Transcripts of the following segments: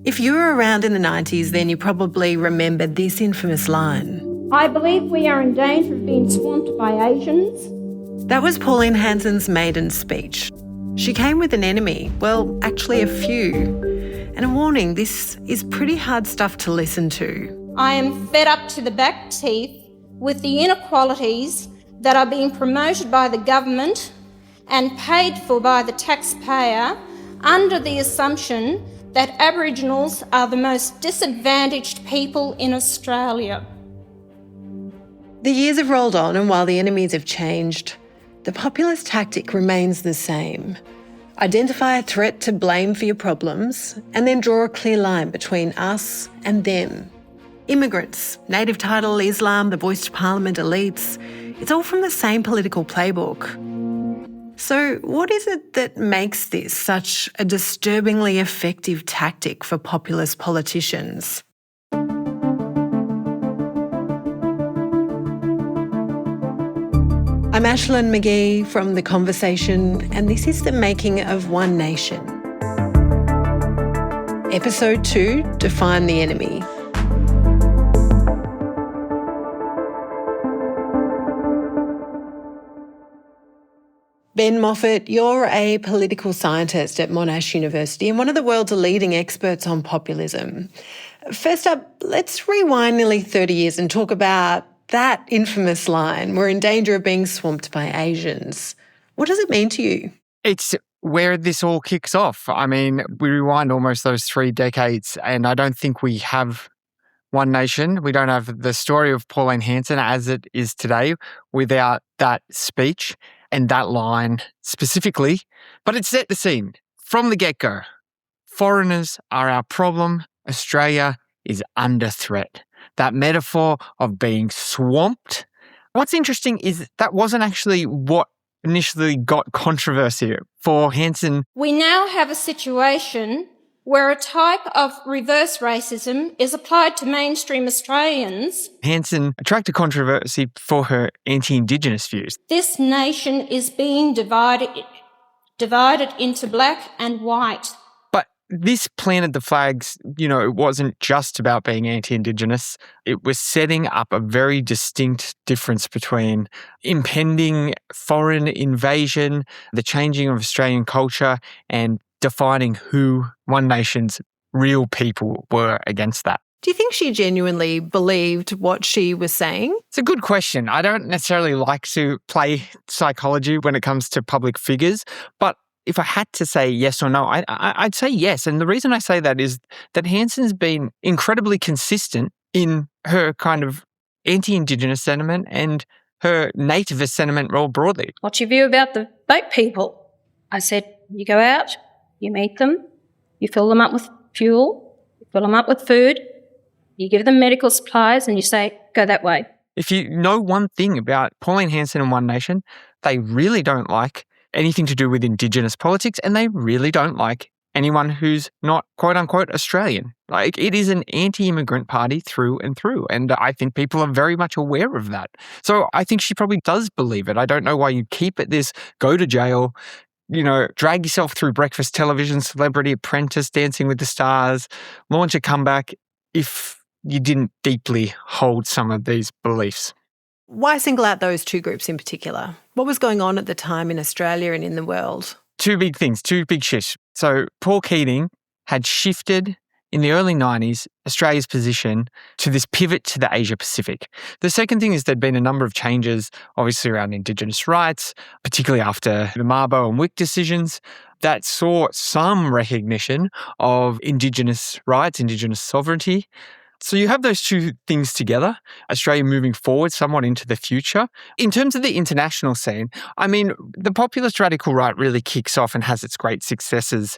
If you were around in the 90s, then you probably remember this infamous line. I believe we are in danger of being swamped by Asians. That was Pauline Hanson's maiden speech. She came with an enemy, well, actually a few. And a warning, this is pretty hard stuff to listen to. I am fed up to the back teeth with the inequalities that are being promoted by the government and paid for by the taxpayer under the assumption that Aboriginals are the most disadvantaged people in Australia. The years have rolled on, and while the enemies have changed, the populist tactic remains the same. Identify a threat to blame for your problems and then draw a clear line between us and them. Immigrants, native title, Islam, the voice to parliament elites, it's all from the same political playbook. So what is it that makes this such a disturbingly effective tactic for populist politicians? I'm Ashlyn McGee from The Conversation, and this is The Making of One Nation. Episode 2, Define the Enemy. Ben Moffat, you're a political scientist at Monash University and one of the world's leading experts on populism. First up, let's rewind nearly 30 years and talk about that infamous line, we're in danger of being swamped by Asians. What does it mean to you? It's where this all kicks off. I mean, we rewind almost those 3 decades and I don't think we have one nation. We don't have the story of Pauline Hanson as it is today without that speech and that line specifically. But it set the scene from the get-go. Foreigners are our problem. Australia is under threat. That metaphor of being swamped. What's interesting is that wasn't actually what initially got controversy for Hanson. We now have a situation where a type of reverse racism is applied to mainstream Australians. Hanson attracted controversy for her anti-Indigenous views. This nation is being divided into black and white. But this planted the flags. It wasn't just about being anti-Indigenous. It was setting up a very distinct difference between impending foreign invasion, the changing of Australian culture, and defining who One Nation's real people were against that. Do you think she genuinely believed what she was saying? It's a good question. I don't necessarily like to play psychology when it comes to public figures, but if I had to say yes or no, I'd say yes. And the reason I say that is that Hanson's been incredibly consistent in her kind of anti-Indigenous sentiment and her nativist sentiment more broadly. What's your view about the boat people? I said, you go out, you meet them, you fill them up with fuel, you fill them up with food, you give them medical supplies and you say, go that way. If you know one thing about Pauline Hanson and One Nation, they really don't like anything to do with Indigenous politics and they really don't like anyone who's not quote-unquote Australian. Like, it is an anti-immigrant party through and through, and I think people are very much aware of that. So I think she probably does believe it. I don't know why you keep it this go to jail, drag yourself through breakfast television, Celebrity Apprentice, Dancing with the Stars, launch a comeback if you didn't deeply hold some of these beliefs. Why single out those 2 groups in particular? What was going on at the time in Australia and in the world? 2 big things, 2 big shifts. So Paul Keating had shifted in the early 90s Australia's position to this pivot to the Asia Pacific. The second thing is there'd been a number of changes, obviously around Indigenous rights, particularly after the Mabo and Wick decisions, that saw some recognition of Indigenous rights, Indigenous sovereignty. So you have those 2 things together, Australia moving forward somewhat into the future. In terms of the international scene, I mean, the populist radical right really kicks off and has its great successes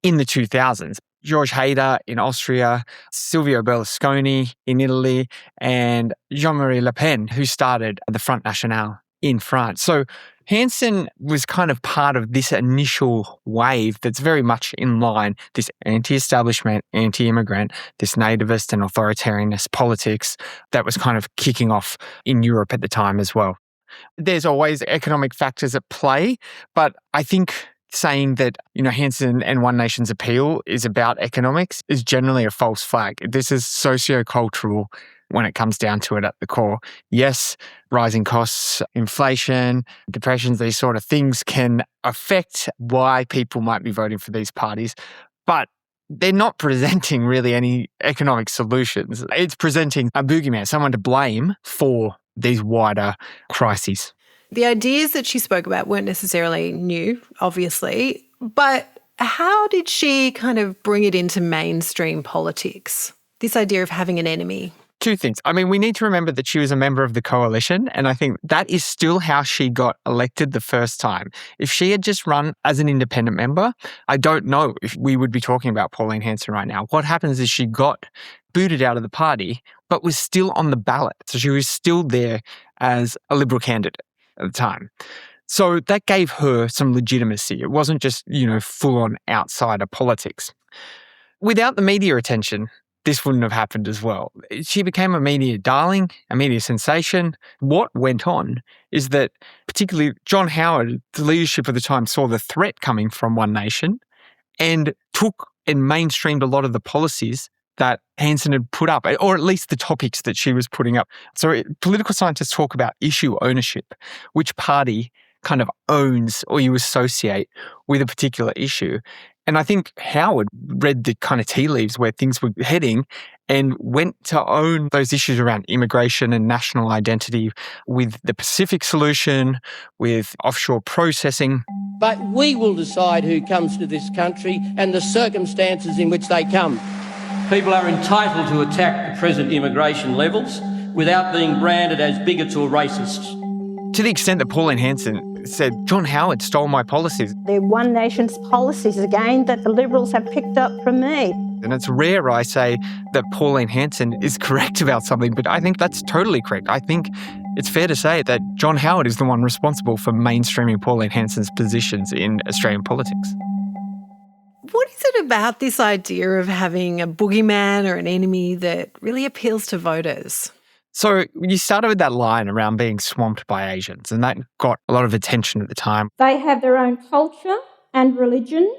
in the 2000s. George Haider in Austria, Silvio Berlusconi in Italy, and Jean-Marie Le Pen, who started the Front National in France. So Hanson was kind of part of this initial wave that's very much in line, this anti-establishment, anti-immigrant, this nativist and authoritarianist politics that was kind of kicking off in Europe at the time as well. There's always economic factors at play, but I think saying that, Hanson and One Nation's appeal is about economics is generally a false flag. This is sociocultural when it comes down to it at the core. Yes, rising costs, inflation, depressions, these sort of things can affect why people might be voting for these parties, but they're not presenting really any economic solutions. It's presenting a boogeyman, someone to blame for these wider crises. The ideas that she spoke about weren't necessarily new, obviously, but how did she kind of bring it into mainstream politics? This idea of having an enemy. Two things. I mean, we need to remember that she was a member of the coalition, and I think that is still how she got elected the first time. If she had just run as an independent member, I don't know if we would be talking about Pauline Hanson right now. What happens is she got booted out of the party, but was still on the ballot. So she was still there as a Liberal candidate at the time. So that gave her some legitimacy. It wasn't just, full-on outsider politics. Without the media attention, this wouldn't have happened as well. She became a media darling, a media sensation. What went on is that particularly John Howard, the leadership of the time, saw the threat coming from One Nation and took and mainstreamed a lot of the policies that Hanson had put up, or at least the topics that she was putting up. So political scientists talk about issue ownership, which party kind of owns or you associate with a particular issue. And I think Howard read the kind of tea leaves where things were heading and went to own those issues around immigration and national identity with the Pacific solution, with offshore processing. But we will decide who comes to this country and the circumstances in which they come. People are entitled to attack the present immigration levels without being branded as bigots or racists. To the extent that Pauline Hanson said, John Howard stole my policies. They're One Nation's policies again that the Liberals have picked up from me. And it's rare I say that Pauline Hanson is correct about something, but I think that's totally correct. I think it's fair to say that John Howard is the one responsible for mainstreaming Pauline Hanson's positions in Australian politics. What is it about this idea of having a boogeyman or an enemy that really appeals to voters? So you started with that line around being swamped by Asians, and that got a lot of attention at the time. They have their own culture and religion,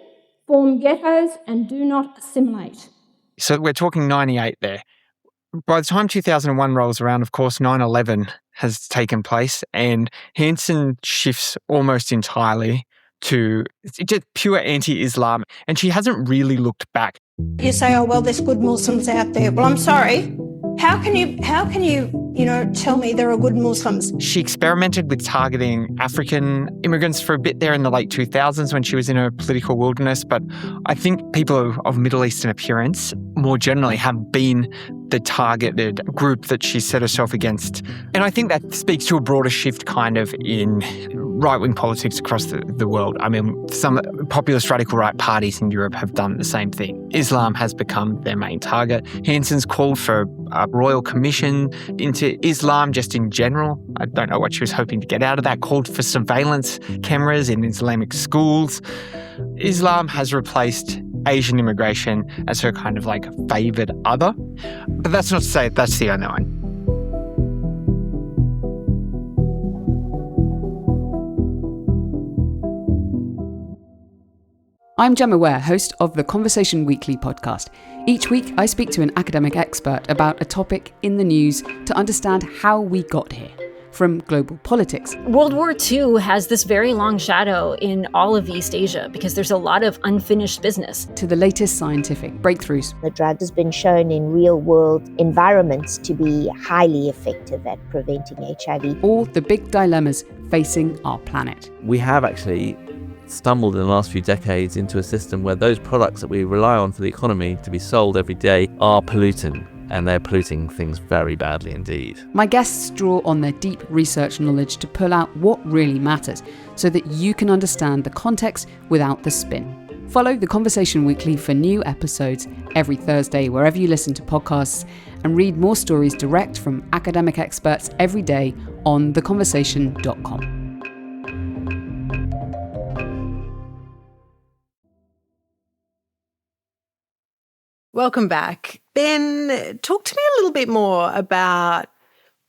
form ghettos and do not assimilate. So we're talking 98 there. By the time 2001 rolls around, of course, 9/11 has taken place, and Hanson shifts almost entirely to just pure anti-Islam, and she hasn't really looked back. You say, oh, well, there's good Muslims out there. Well, I'm sorry. How can you, tell me there are good Muslims? She experimented with targeting African immigrants for a bit there in the late 2000s when she was in her political wilderness. But I think people of Middle Eastern appearance more generally have been the targeted group that she set herself against. And I think that speaks to a broader shift kind of in right-wing politics across the world. I mean, some populist radical right parties in Europe have done the same thing. Islam has become their main target. Hanson's called for a royal commission into Islam just in general. I don't know what she was hoping to get out of that. Called for surveillance cameras in Islamic schools. Islam has replaced Asian immigration as her kind of like favoured other. But that's not to say that's the only one. I'm Gemma Ware, host of the Conversation Weekly podcast. Each week, I speak to an academic expert about a topic in the news to understand how we got here, from global politics. World War II has this very long shadow in all of East Asia because there's a lot of unfinished business. To the latest scientific breakthroughs. The drug has been shown in real-world environments to be highly effective at preventing HIV. Or the big dilemmas facing our planet. We have actually stumbled in the last few decades into a system where those products that we rely on for the economy to be sold every day are polluting, and they're polluting things very badly indeed. My guests draw on their deep research knowledge to pull out what really matters so that you can understand the context without the spin. Follow The Conversation Weekly for new episodes every Thursday wherever you listen to podcasts, and read more stories direct from academic experts every day on theconversation.com. Welcome back. Ben, talk to me a little bit more about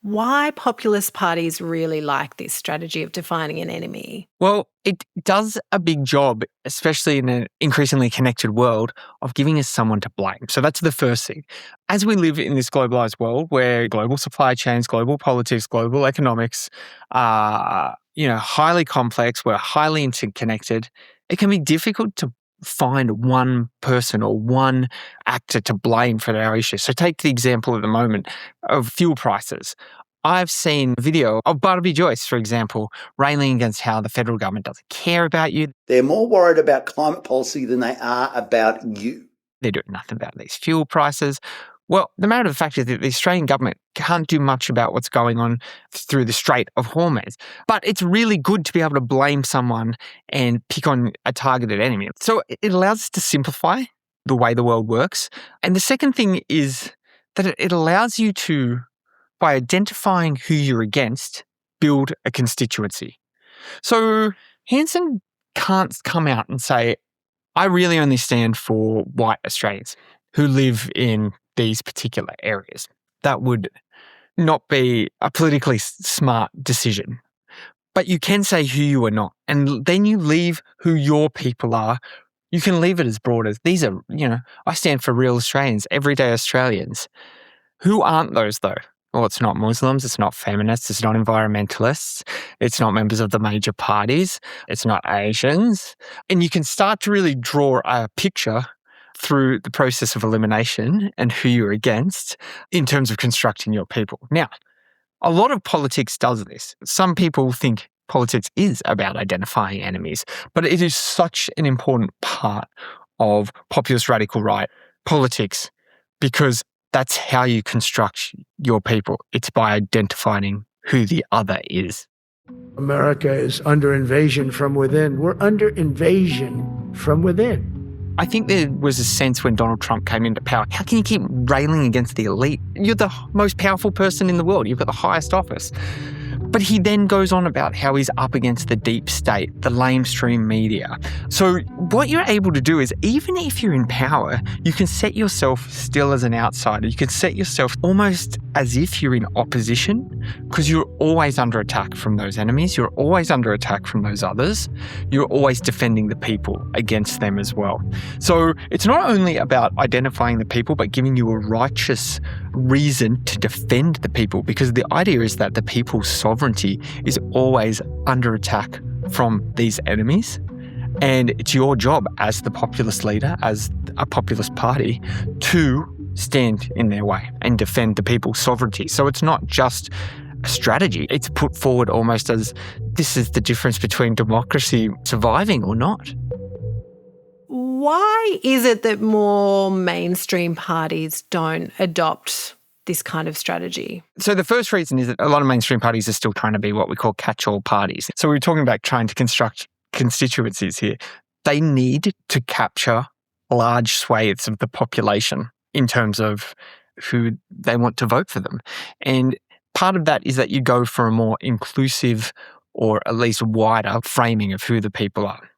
why populist parties really like this strategy of defining an enemy. Well, it does a big job, especially in an increasingly connected world, of giving us someone to blame. So that's the first thing. As we live in this globalized world where global supply chains, global politics, global economics are, highly complex, we're highly interconnected, it can be difficult to find one person or one actor to blame for our issues. So take the example at the moment of fuel prices. I've seen a video of Barnaby Joyce, for example, railing against how the federal government doesn't care about you. They're more worried about climate policy than they are about you. They're doing nothing about these fuel prices. Well, the matter of the fact is that the Australian government can't do much about what's going on through the Strait of Hormuz. But it's really good to be able to blame someone and pick on a targeted enemy. So it allows us to simplify the way the world works. And the second thing is that it allows you to, by identifying who you're against, build a constituency. So Hanson can't come out and say, I really only stand for white Australians who live in these particular areas. That would not be a politically smart decision. But you can say who you are not. And then you leave who your people are. You can leave it as broad as these are, I stand for real Australians, everyday Australians. Who aren't those though? Well, it's not Muslims, it's not feminists, it's not environmentalists, it's not members of the major parties, it's not Asians. And you can start to really draw a picture through the process of elimination and who you're against in terms of constructing your people. Now, a lot of politics does this. Some people think politics is about identifying enemies, but it is such an important part of populist radical right politics because that's how you construct your people. It's by identifying who the other is. America is under invasion from within. We're under invasion from within. I think there was a sense when Donald Trump came into power, how can you keep railing against the elite? You're the most powerful person in the world. You've got the highest office. But he then goes on about how he's up against the deep state, the lamestream media. So what you're able to do is, even if you're in power, you can set yourself still as an outsider. You can set yourself almost as if you're in opposition because you're always under attack from those enemies. You're always under attack from those others. You're always defending the people against them as well. So it's not only about identifying the people, but giving you a righteous reason to defend the people, because the idea is that the people's sovereignty is always under attack from these enemies. And it's your job as the populist leader, as a populist party, to stand in their way and defend the people's sovereignty. So it's not just a strategy. It's put forward almost as this is the difference between democracy surviving or not. Why is it that more mainstream parties don't adopt this kind of strategy? So the first reason is that a lot of mainstream parties are still trying to be what we call catch-all parties. So we were talking about trying to construct constituencies here. They need to capture large swathes of the population in terms of who they want to vote for them. And part of that is that you go for a more inclusive or at least wider framing of who the people are.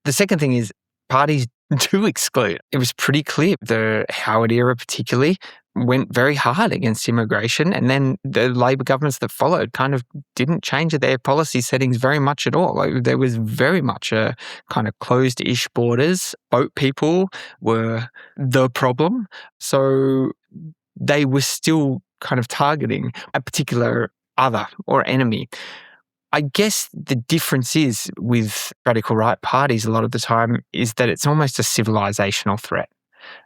The second thing is parties do exclude. It was pretty clear. The Howard era particularly went very hard against immigration, and then the Labor governments that followed kind of didn't change their policy settings very much at all. There was very much a kind of closed-ish borders. Boat people were the problem. So they were still kind of targeting a particular other or enemy. I guess the difference is with radical right parties a lot of the time is that it's almost a civilizational threat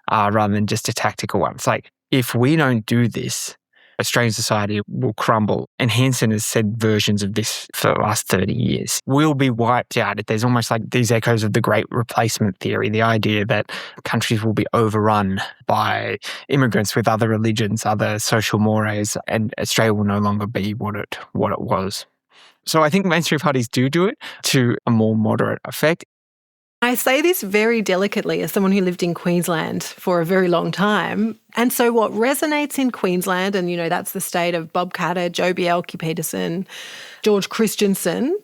rather than just a tactical one. It's like, if we don't do this, Australian society will crumble. And Hanson has said versions of this for the last 30 years. We'll be wiped out. There's almost like these echoes of the Great Replacement theory, the idea that countries will be overrun by immigrants with other religions, other social mores, and Australia will no longer be what it was. So I think mainstream parties do it to a more moderate effect. I say this very delicately as someone who lived in Queensland for a very long time. And so what resonates in Queensland, and, that's the state of Bob Katter, Joh Bjelke-Petersen, George Christensen,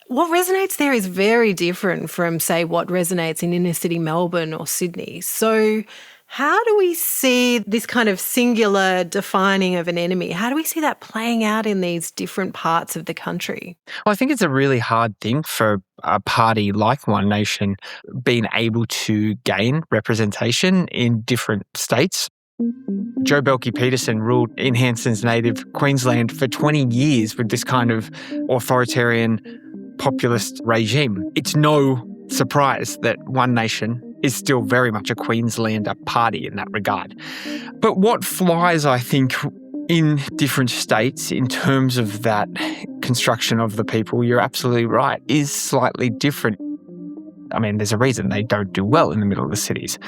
what resonates there is very different from, say, what resonates in inner city Melbourne or Sydney. So How do we see this kind of singular defining of an enemy? How do we see that playing out in these different parts of the country? Well, I think it's a really hard thing for a party like One Nation being able to gain representation in different states. Joe Belkey-Peterson ruled in Hanson's native Queensland for 20 years with this kind of authoritarian populist regime. It's no surprise that One Nation is still very much a Queenslander party in that regard. But what flies, I think, in different states in terms of that construction of the people, you're absolutely right, is slightly different. I mean, there's a reason they don't do well in the middle of the cities.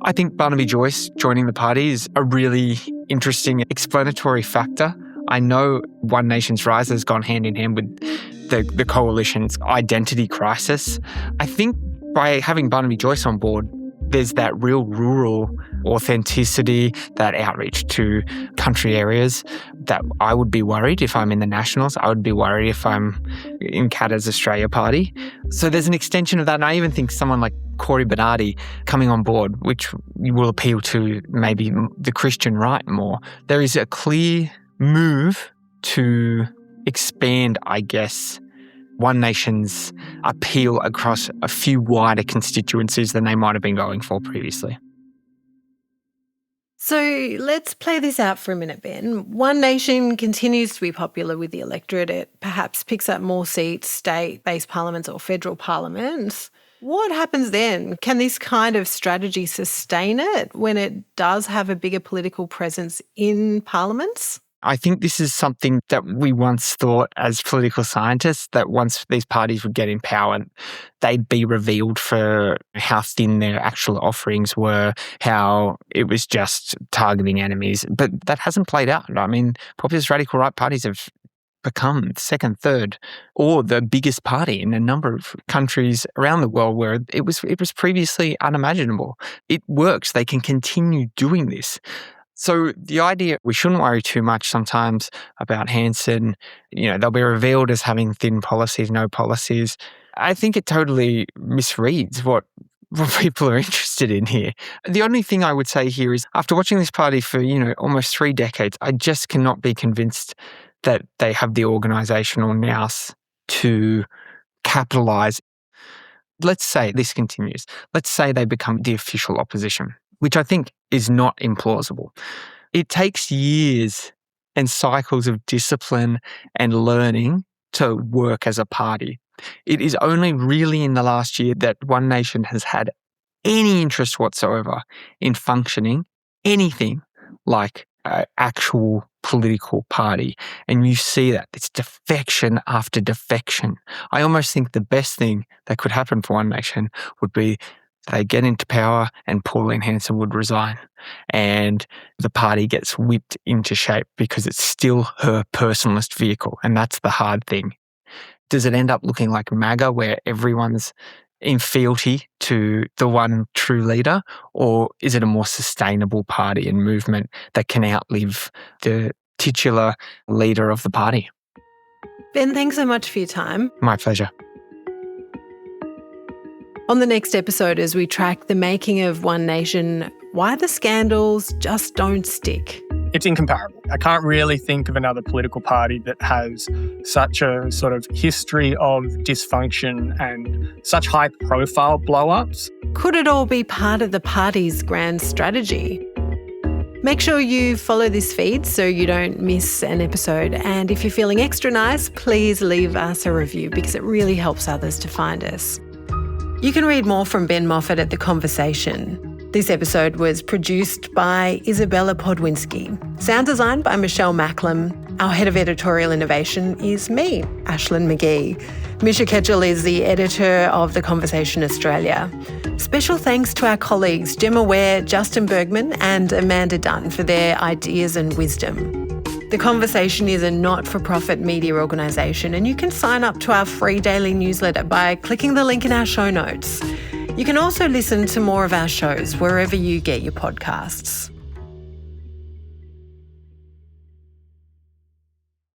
I think Barnaby Joyce joining the party is a really interesting explanatory factor. I know One Nation's rise has gone hand in hand with the coalition's identity crisis. I think by having Barnaby Joyce on board, there's that real rural authenticity, that outreach to country areas that I would be worried if I'm in the Nationals. I would be worried if I'm in Katter's Australia Party. So there's an extension of that. And I even think someone like Cory Bernardi coming on board, which will appeal to maybe the Christian right more. There is a clear move to expand, I guess, One Nation's appeal across a few wider constituencies than they might have been going for previously. So let's play this out for a minute, Ben. One Nation continues to be popular with the electorate. It perhaps picks up more seats, state-based parliaments or federal parliaments. What happens then? Can this kind of strategy sustain it when it does have a bigger political presence in parliaments? I think this is something that we once thought as political scientists, that once these parties would get in power, they'd be revealed for how thin their actual offerings were, how it was just targeting enemies. But that hasn't played out. I mean, populist radical right parties have become second, third, or the biggest party in a number of countries around the world where it was previously unimaginable. It works. They can continue doing this. So the idea, we shouldn't worry too much sometimes about Hanson. They'll be revealed as having thin policies, no policies. I think it totally misreads what people are interested in here. The only thing I would say here is, after watching this party for, almost 3 decades, I just cannot be convinced that they have the organisational nous to capitalise. Let's say this continues. Let's say they become the official opposition, which I think is not implausible. It takes years and cycles of discipline and learning to work as a party. It is only really in the last year that One Nation has had any interest whatsoever in functioning anything like an actual political party. And you see that. It's defection after defection. I almost think the best thing that could happen for One Nation would be they get into power and Pauline Hanson would resign and the party gets whipped into shape because it's still her personalist vehicle. And that's the hard thing. Does it end up looking like MAGA where everyone's in fealty to the one true leader, or is it a more sustainable party and movement that can outlive the titular leader of the party? Ben, thanks so much for your time. My pleasure. On the next episode, as we track the making of One Nation, why the scandals just don't stick. It's incomparable. I can't really think of another political party that has such a sort of history of dysfunction and such high-profile blow-ups. Could it all be part of the party's grand strategy? Make sure you follow this feed so you don't miss an episode. And if you're feeling extra nice, please leave us a review because it really helps others to find us. You can read more from Ben Moffat at The Conversation. This episode was produced by Isabella Podwinski. Sound design by Michelle Macklem. Our head of editorial innovation is me, Ashlyn McGee. Misha Ketchell is the editor of The Conversation Australia. Special thanks to our colleagues Gemma Ware, Justin Bergman and Amanda Dunn for their ideas and wisdom. The Conversation is a not-for-profit media organisation and you can sign up to our free daily newsletter by clicking the link in our show notes. You can also listen to more of our shows wherever you get your podcasts.